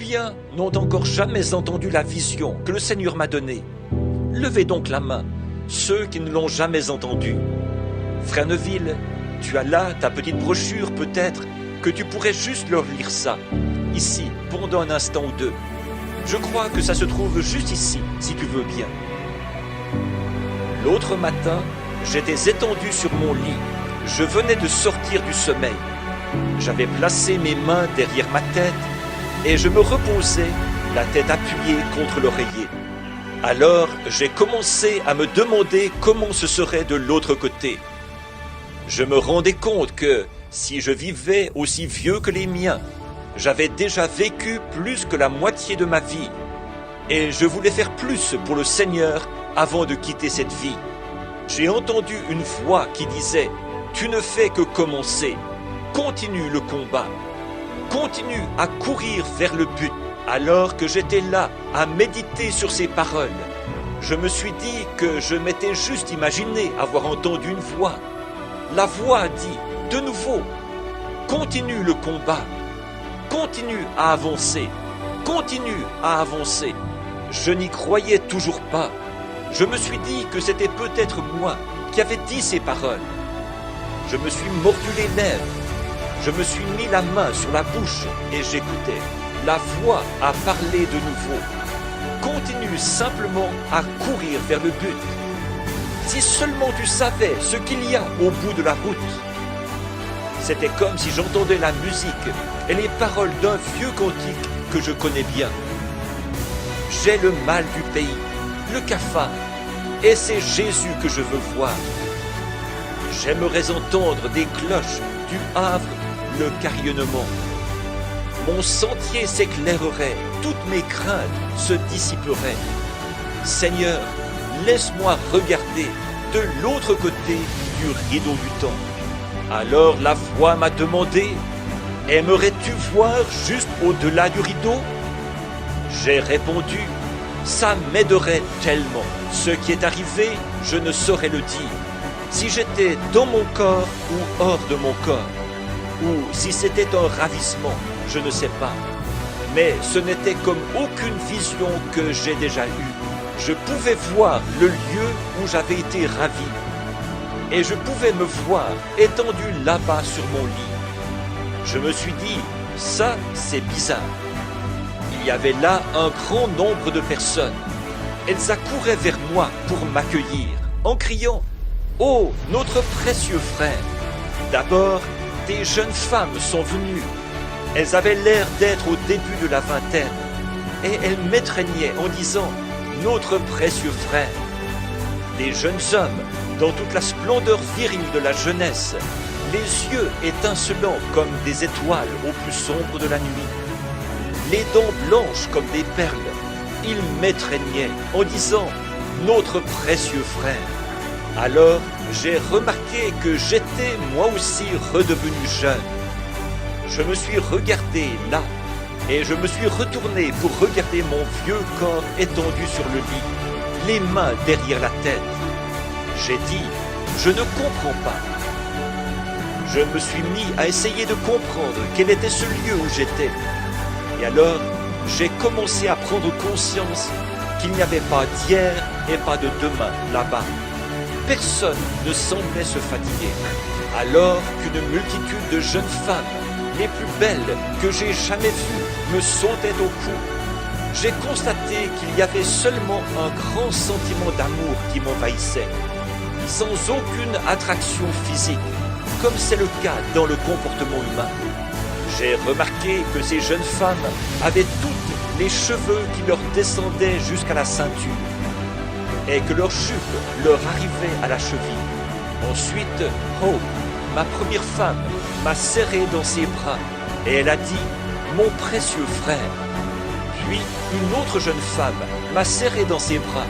Combien n'ont encore jamais entendu la vision que le Seigneur m'a donnée? Levez donc la main, ceux qui ne l'ont jamais entendue. Frère Neville, tu as là ta petite brochure peut-être, que tu pourrais juste leur lire ça, ici, pendant un instant ou deux. Je crois que ça se trouve juste ici, si tu veux bien. L'autre matin, j'étais étendu sur mon lit. Je venais de sortir du sommeil. J'avais placé mes mains derrière ma tête et je me reposais, la tête appuyée contre l'oreiller. Alors, j'ai commencé à me demander comment ce serait de l'autre côté. Je me rendais compte que, si je vivais aussi vieux que les miens, j'avais déjà vécu plus que la moitié de ma vie. Et je voulais faire plus pour le Seigneur avant de quitter cette vie. J'ai entendu une voix qui disait « Tu ne fais que commencer. Continue le combat. Continue à courir vers le but. » Alors que j'étais là à méditer sur ces paroles, je me suis dit que je m'étais juste imaginé avoir entendu une voix. La voix a dit de nouveau « Continue le combat. Continue à avancer. Continue à avancer. » Je n'y croyais toujours pas. Je me suis dit que c'était peut-être moi qui avais dit ces paroles. Je me suis mordu les lèvres. Je me suis mis la main sur la bouche et j'écoutais. La voix a parlé de nouveau. Continue simplement à courir vers le but. Si seulement tu savais ce qu'il y a au bout de la route. C'était comme si j'entendais la musique et les paroles d'un vieux cantique que je connais bien. J'ai le mal du pays, le cafard, et c'est Jésus que je veux voir. J'aimerais entendre des cloches du Havre, le carillonnement. Mon sentier s'éclairerait, toutes mes craintes se dissiperaient. Seigneur, laisse-moi regarder de l'autre côté du rideau du temps. Alors la voix m'a demandé, aimerais-tu voir juste au-delà du rideau? J'ai répondu, ça m'aiderait tellement. Ce qui est arrivé, je ne saurais le dire. Si j'étais dans mon corps ou hors de mon corps, ou si c'était un ravissement, je ne sais pas. Mais ce n'était comme aucune vision que j'ai déjà eue. Je pouvais voir le lieu où j'avais été ravi. Et je pouvais me voir étendu là-bas sur mon lit. Je me suis dit, ça c'est bizarre. Il y avait là un grand nombre de personnes. Elles accouraient vers moi pour m'accueillir, en criant « Oh, notre précieux frère !» D'abord, des jeunes femmes sont venues. Elles avaient l'air d'être au début de la vingtaine, et elles m'étreignaient en disant « Notre précieux frère !» Des jeunes hommes, dans toute la splendeur virile de la jeunesse, les yeux étincelants comme des étoiles au plus sombre de la nuit, les dents blanches comme des perles, ils m'étreignaient en disant « Notre précieux frère !» Alors j'ai remarqué que j'étais moi aussi redevenu jeune. Je me suis regardé là et je me suis retourné pour regarder mon vieux corps étendu sur le lit, les mains derrière la tête. J'ai dit « Je ne comprends pas ». Je me suis mis à essayer de comprendre quel était ce lieu où j'étais. Et alors, j'ai commencé à prendre conscience qu'il n'y avait pas d'hier et pas de demain là-bas. Personne ne semblait se fatiguer. Alors qu'une multitude de jeunes femmes, les plus belles que j'ai jamais vues, me sautaient au cou, j'ai constaté qu'il y avait seulement un grand sentiment d'amour qui m'envahissait, sans aucune attraction physique, comme c'est le cas dans le comportement humain. J'ai remarqué que ces jeunes femmes avaient toutes les cheveux qui leur descendaient jusqu'à la ceinture et que leur jupe leur arrivait à la cheville. Ensuite, Hope, ma première femme, m'a serré dans ses bras et elle a dit « Mon précieux frère ». Puis une autre jeune femme m'a serré dans ses bras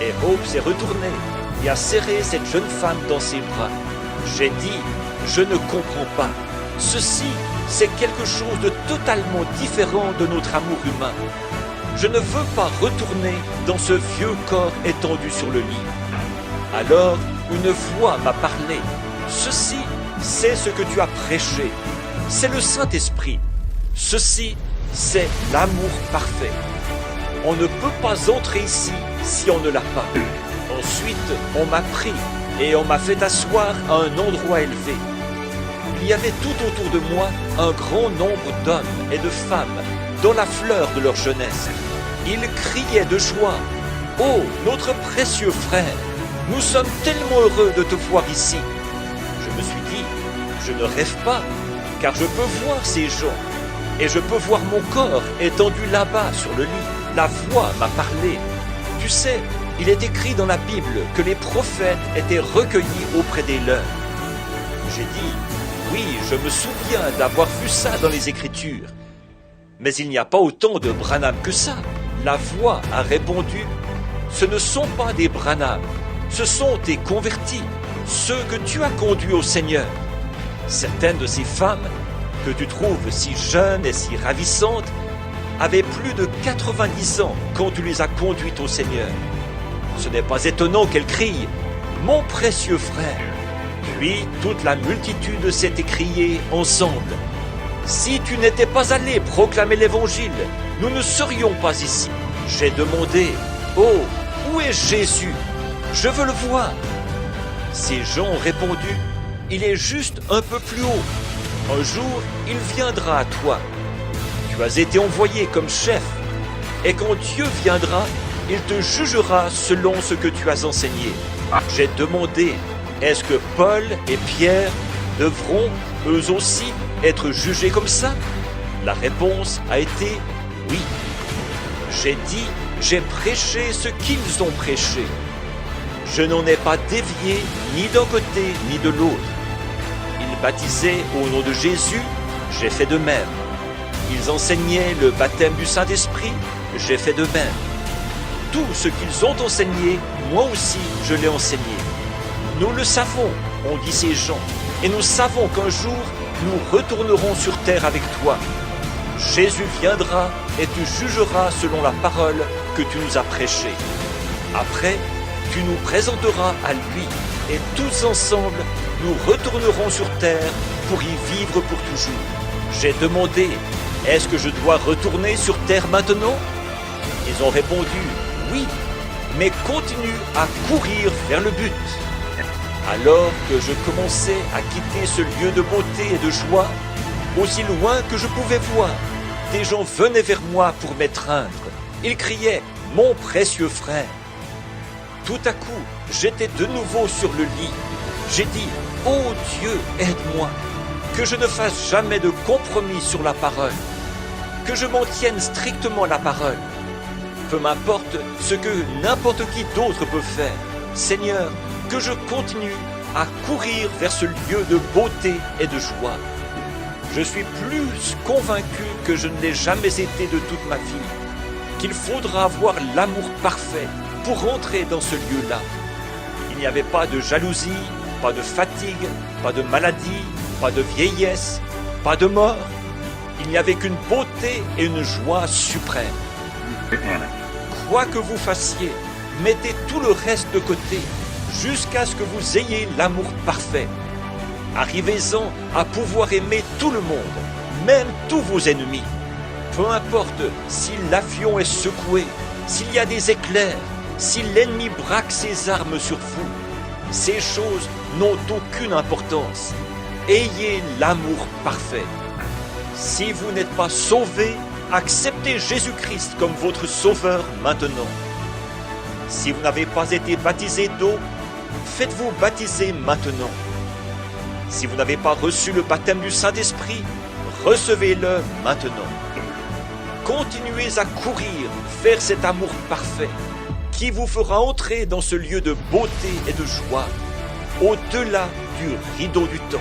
et Hope s'est retournée et a serré cette jeune femme dans ses bras. J'ai dit « Je ne comprends pas. Ceci, c'est quelque chose de totalement différent de notre amour humain. Je ne veux pas retourner dans ce vieux corps étendu sur le lit. » Alors, une voix m'a parlé. « Ceci, c'est ce que tu as prêché. C'est le Saint-Esprit. Ceci, c'est l'amour parfait. On ne peut pas entrer ici si on ne l'a pas. Ensuite, on m'a pris et on m'a fait asseoir à un endroit élevé. Il y avait tout autour de moi un grand nombre d'hommes et de femmes dans la fleur de leur jeunesse. Ils criaient de joie. « Oh, notre précieux frère, nous sommes tellement heureux de te voir ici. » Je me suis dit, je ne rêve pas, car je peux voir ces gens, et je peux voir mon corps étendu là-bas sur le lit. La voix m'a parlé. Tu sais, il est écrit dans la Bible que les prophètes étaient recueillis auprès des leurs. J'ai dit, oui, je me souviens d'avoir vu ça dans les Écritures. Mais il n'y a pas autant de Branham que ça. La voix a répondu, ce ne sont pas des Branham, ce sont des convertis, ceux que tu as conduits au Seigneur. Certaines de ces femmes, que tu trouves si jeunes et si ravissantes, avaient plus de 90 ans quand tu les as conduites au Seigneur. Ce n'est pas étonnant qu'elles crient « Mon précieux frère !» Puis toute la multitude s'est écriée ensemble « Si tu n'étais pas allé proclamer l'Évangile, nous ne serions pas ici. » J'ai demandé « Oh, où est Jésus? Je veux le voir. » Ces gens ont répondu « Il est juste un peu plus haut. Un jour, il viendra à toi. Tu as été envoyé comme chef, et quand Dieu viendra, il te jugera selon ce que tu as enseigné. » J'ai demandé « Est-ce que Paul et Pierre devront, eux aussi, être jugés comme ça? » La réponse a été « Oui. » J'ai dit « J'ai prêché ce qu'ils ont prêché. Je n'en ai pas dévié ni d'un côté ni de l'autre. Ils baptisaient au nom de Jésus, j'ai fait de même. Ils enseignaient le baptême du Saint-Esprit, j'ai fait de même. Tout ce qu'ils ont enseigné, moi aussi je l'ai enseigné. Nous le savons, ont dit ces gens, et nous savons qu'un jour nous retournerons sur terre avec toi. Jésus viendra et tu jugeras selon la parole que tu nous as prêchée. Après, tu nous présenteras à lui, et tous ensemble, nous retournerons sur terre pour y vivre pour toujours. J'ai demandé, est-ce que je dois retourner sur terre maintenant? Ils ont répondu, oui, mais continue à courir vers le but. Alors que je commençais à quitter ce lieu de beauté et de joie, aussi loin que je pouvais voir, des gens venaient vers moi pour m'étreindre. Ils criaient, mon précieux frère. Tout à coup, j'étais de nouveau sur le lit. J'ai dit, ô Dieu, aide-moi, que je ne fasse jamais de compromis sur la parole, que je m'en tienne strictement à la parole. Peu m'importe ce que n'importe qui d'autre peut faire. Seigneur, que je continue à courir vers ce lieu de beauté et de joie. Je suis plus convaincu que je ne l'ai jamais été de toute ma vie, qu'il faudra avoir l'amour parfait pour rentrer dans ce lieu-là. Il n'y avait pas de jalousie, pas de fatigue, pas de maladie, pas de vieillesse, pas de mort. Il n'y avait qu'une beauté et une joie suprême. Quoi que vous fassiez, mettez tout le reste de côté, jusqu'à ce que vous ayez l'amour parfait. Arrivez-en à pouvoir aimer tout le monde, même tous vos ennemis. Peu importe si l'avion est secoué, s'il y a des éclairs, si l'ennemi braque ses armes sur vous, ces choses n'ont aucune importance. Ayez l'amour parfait. Si vous n'êtes pas sauvé, acceptez Jésus-Christ comme votre sauveur maintenant. Si vous n'avez pas été baptisé d'eau, faites-vous baptiser maintenant. Si vous n'avez pas reçu le baptême du Saint-Esprit, recevez-le maintenant. Continuez à courir vers cet amour parfait qui vous fera entrer dans ce lieu de beauté et de joie, au-delà du rideau du temps.